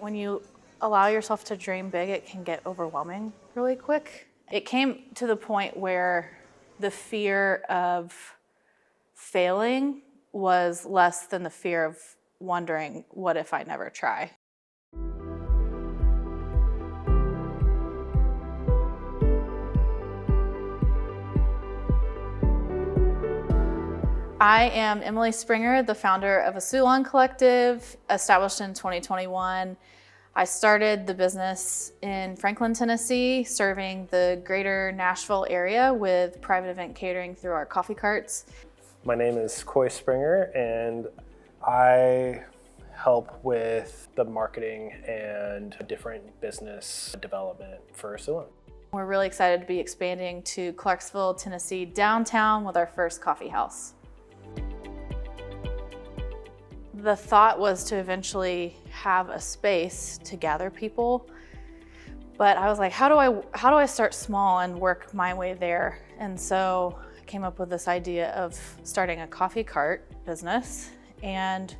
When you allow yourself to dream big, it can get overwhelming really quick. It came to the point where the fear of failing was less than the fear of wondering, what if I never try? I am Emily Springer, the founder of Asulon Collective, established in 2021. I started the business in Franklin, Tennessee, serving the greater Nashville area with private event catering through our coffee carts. My name is Coy Springer, and I help with the marketing and different business development for Asulon. We're really excited to be expanding to Clarksville, Tennessee, downtown with our first coffee house. The thought was to eventually have a space to gather people, but I was like, how do I start small and work my way there? And so I came up with this idea of starting a coffee cart business and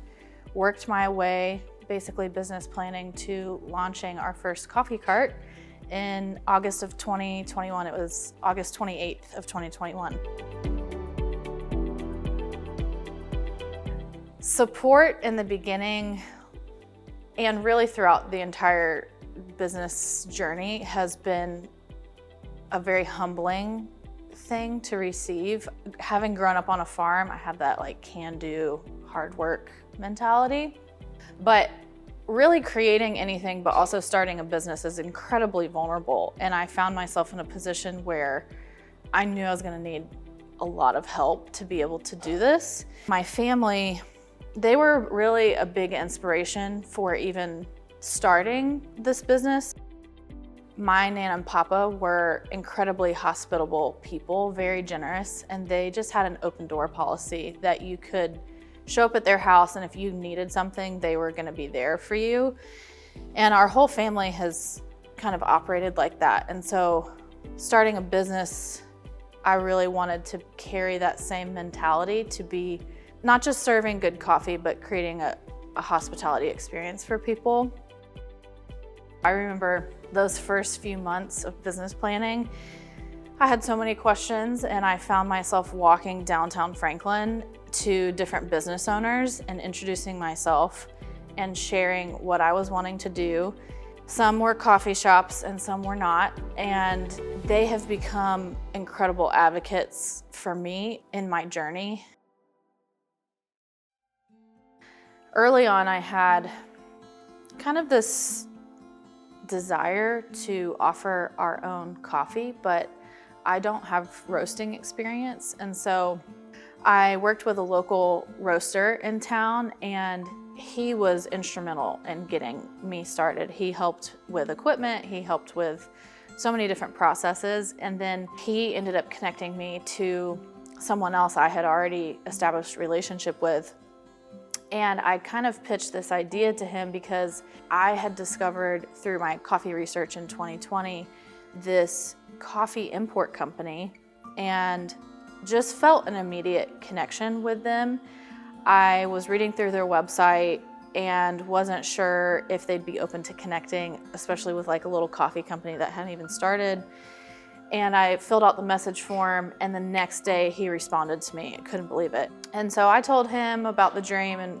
worked my way, basically business planning, to launching our first coffee cart in August of 2021. It was August 28th of 2021. Support in the beginning and really throughout the entire business journey has been a very humbling thing to receive. Having grown up on a farm, I have that can-do, hard work mentality. But really creating anything, but also starting a business, is incredibly vulnerable. And I found myself in a position where I knew I was going to need a lot of help to be able to do this. My family, they were really a big inspiration for even starting this business. My Nana and Papa were incredibly hospitable people, very generous, and they just had an open door policy that you could show up at their house, and if you needed something, they were gonna be there for you. And our whole family has kind of operated like that. And so starting a business, I really wanted to carry that same mentality, to be not just serving good coffee, but creating a hospitality experience for people. I remember those first few months of business planning, I had so many questions, and I found myself walking downtown Franklin to different business owners and introducing myself and sharing what I was wanting to do. Some were coffee shops and some were not, and they have become incredible advocates for me in my journey. Early on, I had kind of this desire to offer our own coffee, but I don't have roasting experience. And so I worked with a local roaster in town, and he was instrumental in getting me started. He helped with equipment, he helped with so many different processes, and then he ended up connecting me to someone else I had already established a relationship with. And I kind of pitched this idea to him because I had discovered through my coffee research in 2020 this coffee import company and just felt an immediate connection with them. I was reading through their website and wasn't sure if they'd be open to connecting, especially with a little coffee company that hadn't even started. And I filled out the message form, and the next day he responded to me. I couldn't believe it. And so I told him about the dream and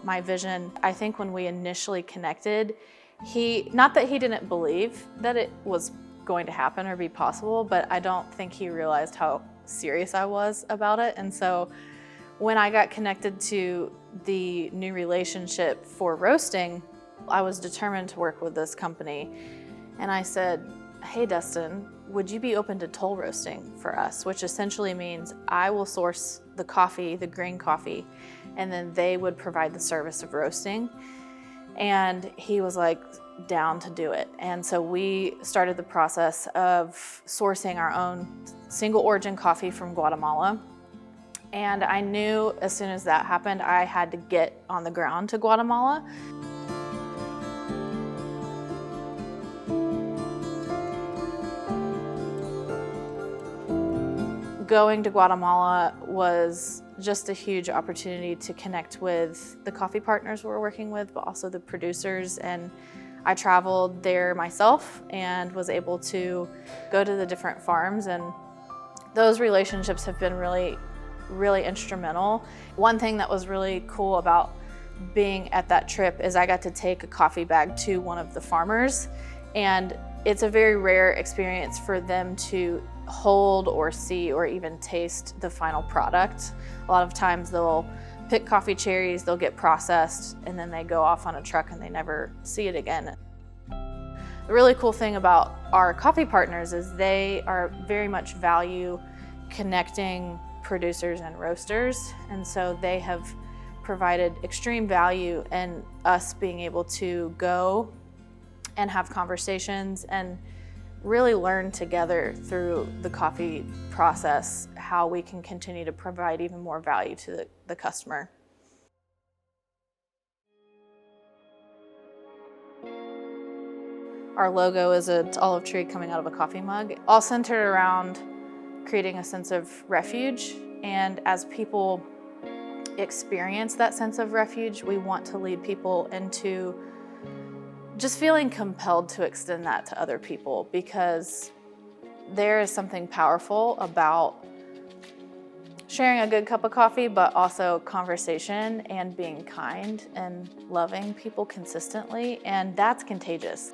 my vision. I think when we initially connected, not that he didn't believe that it was going to happen or be possible, but I don't think he realized how serious I was about it. And so when I got connected to the new relationship for roasting, I was determined to work with this company. And I said, "Hey, Dustin, would you be open to toll roasting for us?" Which essentially means I will source the coffee, the green coffee, and then they would provide the service of roasting. And he was down to do it. And so we started the process of sourcing our own single origin coffee from Guatemala. And I knew as soon as that happened, I had to get on the ground to Guatemala. Going to Guatemala was just a huge opportunity to connect with the coffee partners we're working with, but also the producers. And I traveled there myself and was able to go to the different farms, and those relationships have been really, really instrumental. One thing that was really cool about being at that trip is I got to take a coffee bag to one of the farmers, and it's a very rare experience for them to hold or see or even taste the final product. A lot of times they'll pick coffee cherries, they'll get processed, and then they go off on a truck and they never see it again. The really cool thing about our coffee partners is they are very much value connecting producers and roasters, and so they have provided extreme value in us being able to go and have conversations and really learn together through the coffee process how we can continue to provide even more value to the customer. Our logo is an olive tree coming out of a coffee mug, all centered around creating a sense of refuge. And as people experience that sense of refuge, we want to lead people into just feeling compelled to extend that to other people, because there is something powerful about sharing a good cup of coffee, but also conversation and being kind and loving people consistently, and that's contagious.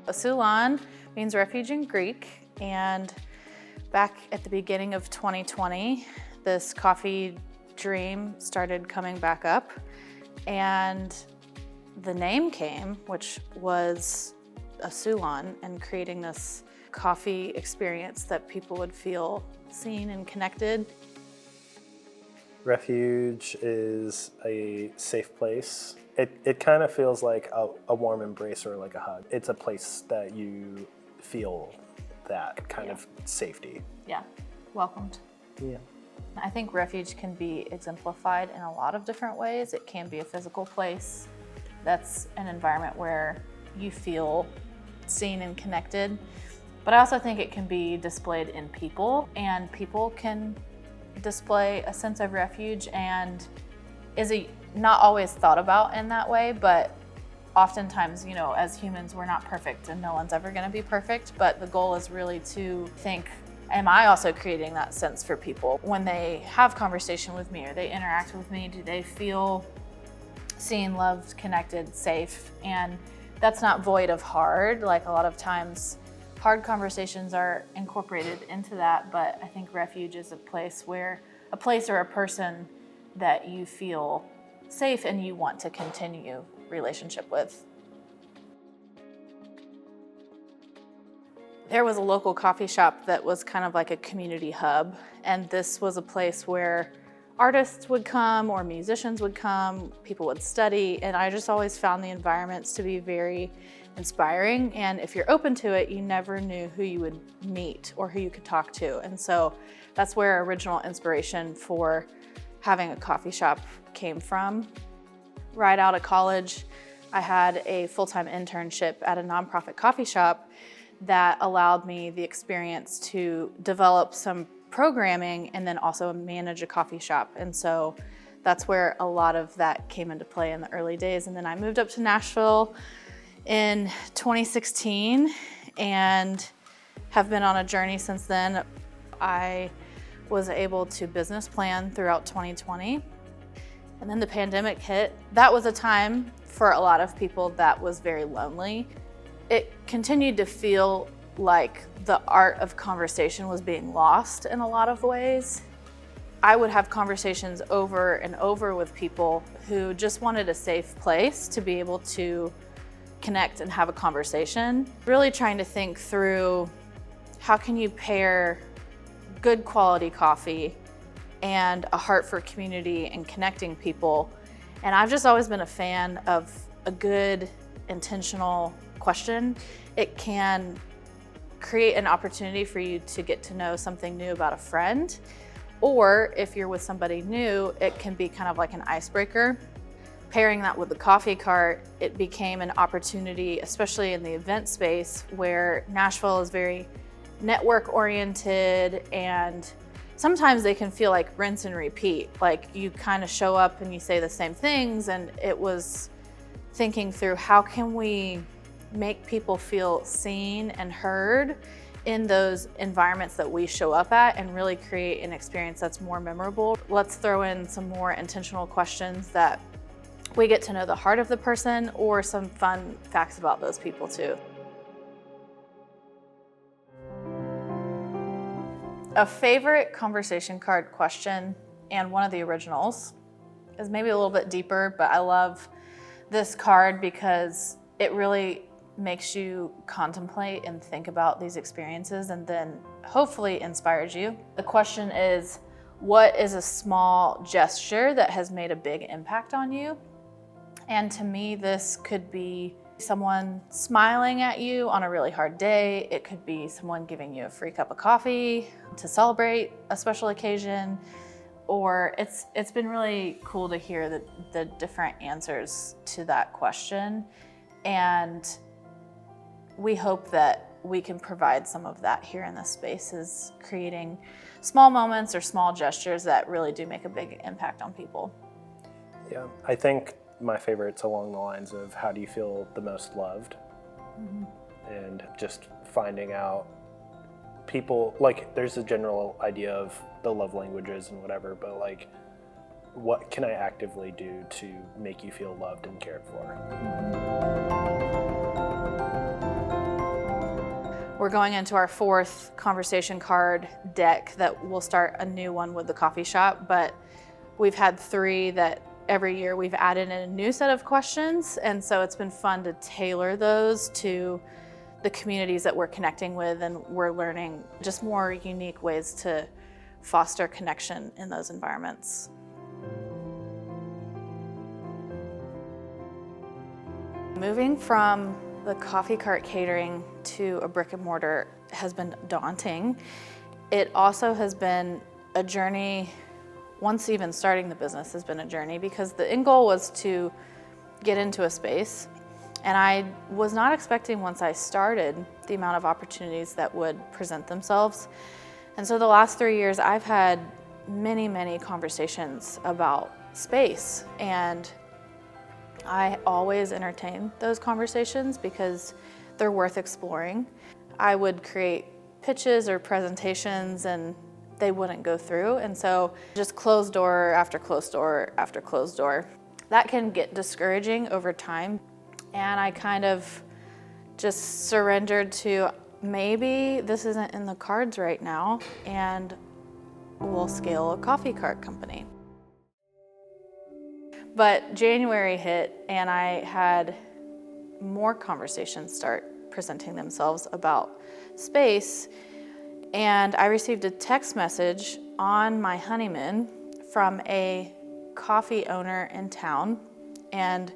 Asulon means refuge in Greek, and back at the beginning of 2020, this coffee dream started coming back up, and the name came, which was Asulon, and creating this coffee experience that people would feel seen and connected. Refuge is a safe place. It kind of feels like a warm embrace or like a hug. It's a place that you feel that kind of safety. Yeah, welcomed. Yeah. I think refuge can be exemplified in a lot of different ways. It can be a physical place that's an environment where you feel seen and connected. But I also think it can be displayed in people, and people can display a sense of refuge and is not always thought about in that way, but oftentimes, as humans, we're not perfect and no one's ever gonna be perfect, but the goal is really to think, am I also creating that sense for people? When they have conversation with me or they interact with me, do they feel seen, loved, connected, safe? And that's not void of hard. Like a lot of times, hard conversations are incorporated into that, but I think refuge is a place or a person that you feel safe and you want to continue relationship with. There was a local coffee shop that was kind of like a community hub, and this was a place where artists would come or musicians would come, people would study, and I just always found the environments to be very inspiring. And if you're open to it, you never knew who you would meet or who you could talk to. And so that's where original inspiration for having a coffee shop came from. Right out of college, I had a full-time internship at a nonprofit coffee shop that allowed me the experience to develop some programming and then also manage a coffee shop. And so that's where a lot of that came into play in the early days. And then I moved up to Nashville in 2016 and have been on a journey since then. I was able to business plan throughout 2020. And then the pandemic hit. That was a time for a lot of people that was very lonely. It continued to feel like the art of conversation was being lost in a lot of ways. I would have conversations over and over with people who just wanted a safe place to be able to connect and have a conversation. Really trying to think through how can you pair good quality coffee and a heart for community and connecting people. And I've just always been a fan of a good, intentional question. It can create an opportunity for you to get to know something new about a friend, or if you're with somebody new, it can be kind of like an icebreaker. Pairing that with the coffee cart, it became an opportunity, especially in the event space, where Nashville is very network oriented, and sometimes they can feel like rinse and repeat. Like you kind of show up and you say the same things, and it was thinking through how can we make people feel seen and heard in those environments that we show up at and really create an experience that's more memorable. Let's throw in some more intentional questions that we get to know the heart of the person, or some fun facts about those people too. A favorite conversation card question, and one of the originals, is maybe a little bit deeper, but I love this card because it really makes you contemplate and think about these experiences, and then hopefully inspires you. The question is, what is a small gesture that has made a big impact on you? And to me, this could be someone smiling at you on a really hard day. It could be someone giving you a free cup of coffee to celebrate a special occasion. Or it's been really cool to hear the different answers to that question. And we hope that we can provide some of that here in this space, is creating small moments or small gestures that really do make a big impact on people. Yeah, I think my favorite's along the lines of, how do you feel the most loved? Mm-hmm. And just finding out people, like, there's a general idea of the love languages and whatever, but like, what can I actively do to make you feel loved and cared for? We're going into our 4th conversation card deck that we'll start a new one with the coffee shop, but we've had 3 that every year we've added in a new set of questions, and so it's been fun to tailor those to the communities that we're connecting with, and we're learning just more unique ways to foster connection in those environments. Moving from the coffee cart catering to a brick and mortar has been daunting. It also has been a journey. Once even starting the business has been a journey, because the end goal was to get into a space, and I was not expecting, once I started, the amount of opportunities that would present themselves. And so the last 3 years I've had many conversations about space, and I always entertain those conversations because they're worth exploring. I would create pitches or presentations and they wouldn't go through, and so just closed door after closed door after closed door. That can get discouraging over time, and I kind of just surrendered to, maybe this isn't in the cards right now, and we'll scale a coffee cart company. But January hit, and I had more conversations start presenting themselves about space. And I received a text message on my honeymoon from a coffee owner in town. And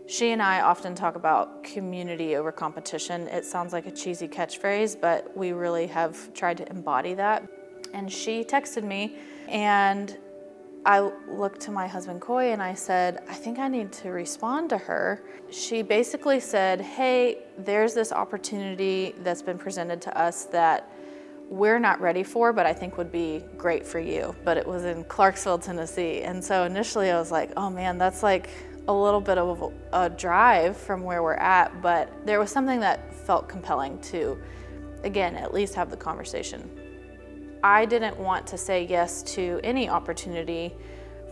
she and I often talk about community over competition. It sounds like a cheesy catchphrase, but we really have tried to embody that. And she texted me, and I looked to my husband Coy and I said, I think I need to respond to her. She basically said, hey, there's this opportunity that's been presented to us that we're not ready for, but I think would be great for you. But it was in Clarksville, Tennessee. And so initially I was like, oh man, that's like a little bit of a drive from where we're at. But there was something that felt compelling to, again, at least have the conversation. I didn't want to say yes to any opportunity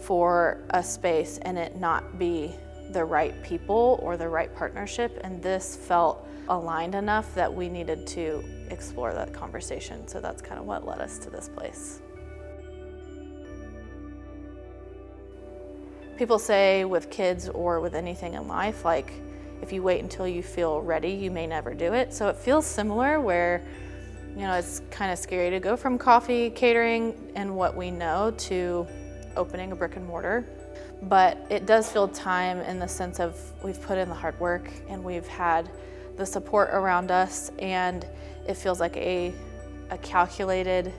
for a space and it not be the right people or the right partnership. And this felt aligned enough that we needed to explore that conversation. So that's kind of what led us to this place. People say with kids or with anything in life, like, if you wait until you feel ready, you may never do it. So it feels similar where, you know, it's kind of scary to go from coffee catering and what we know to opening a brick and mortar. But it does feel time in the sense of we've put in the hard work and we've had the support around us, and it feels like a calculated,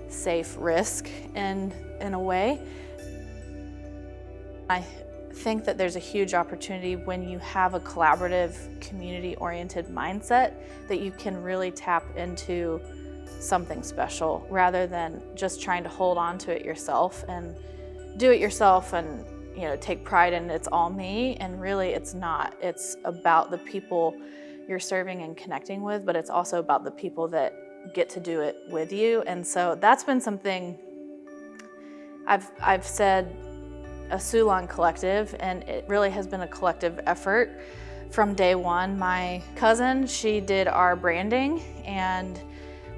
safe risk in a way. I think that there's a huge opportunity when you have a collaborative, community-oriented mindset that you can really tap into something special rather than just trying to hold on to it yourself and do it yourself and take pride in it's all me, and really it's not. It's about the people you're serving and connecting with, but it's also about the people that get to do it with you. And so that's been something I've said, Asulon Collective, and it really has been a collective effort from day one. My cousin, she did our branding, and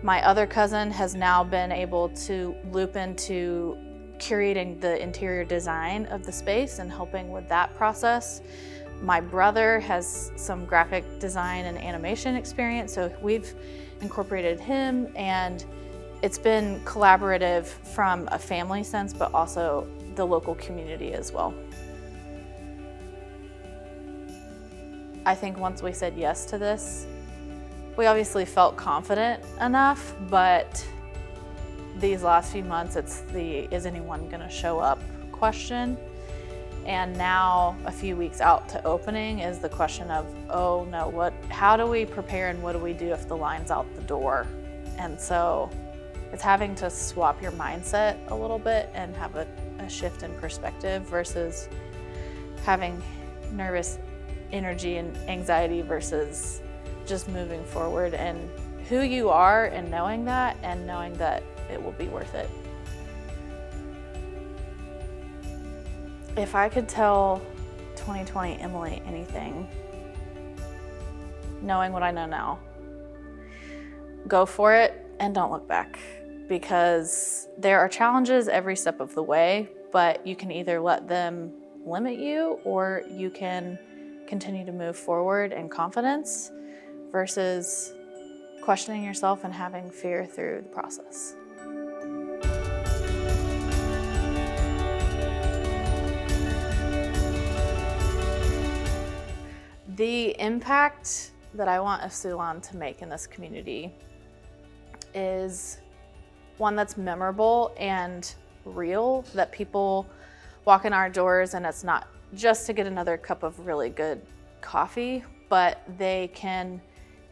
my other cousin has now been able to loop into curating the interior design of the space and helping with that process. My brother has some graphic design and animation experience, so we've incorporated him, and it's been collaborative from a family sense, but also the local community as well. I think once we said yes to this, we obviously felt confident enough, but these last few months, it's the is anyone gonna show up question. And now, a few weeks out to opening, is the question of, oh no, how do we prepare and what do we do if the line's out the door? And so it's having to swap your mindset a little bit and have a shift in perspective versus having nervous energy and anxiety versus just moving forward and who you are and knowing that it will be worth it. If I could tell 2020 Emily anything, knowing what I know now, go for it and don't look back, because there are challenges every step of the way, but you can either let them limit you or you can continue to move forward in confidence versus questioning yourself and having fear through the process. The impact that I want Asulon to make in this community is one that's memorable and real, that people walk in our doors and it's not just to get another cup of really good coffee, but they can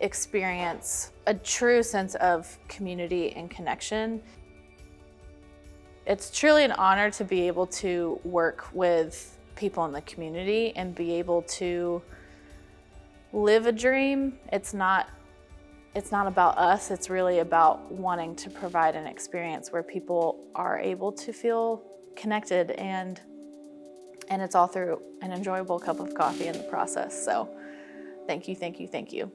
experience a true sense of community and connection. It's truly an honor to be able to work with people in the community and be able to live a dream. It's not about us, it's really about wanting to provide an experience where people are able to feel connected, and it's all through an enjoyable cup of coffee in the process. So thank you, thank you, thank you.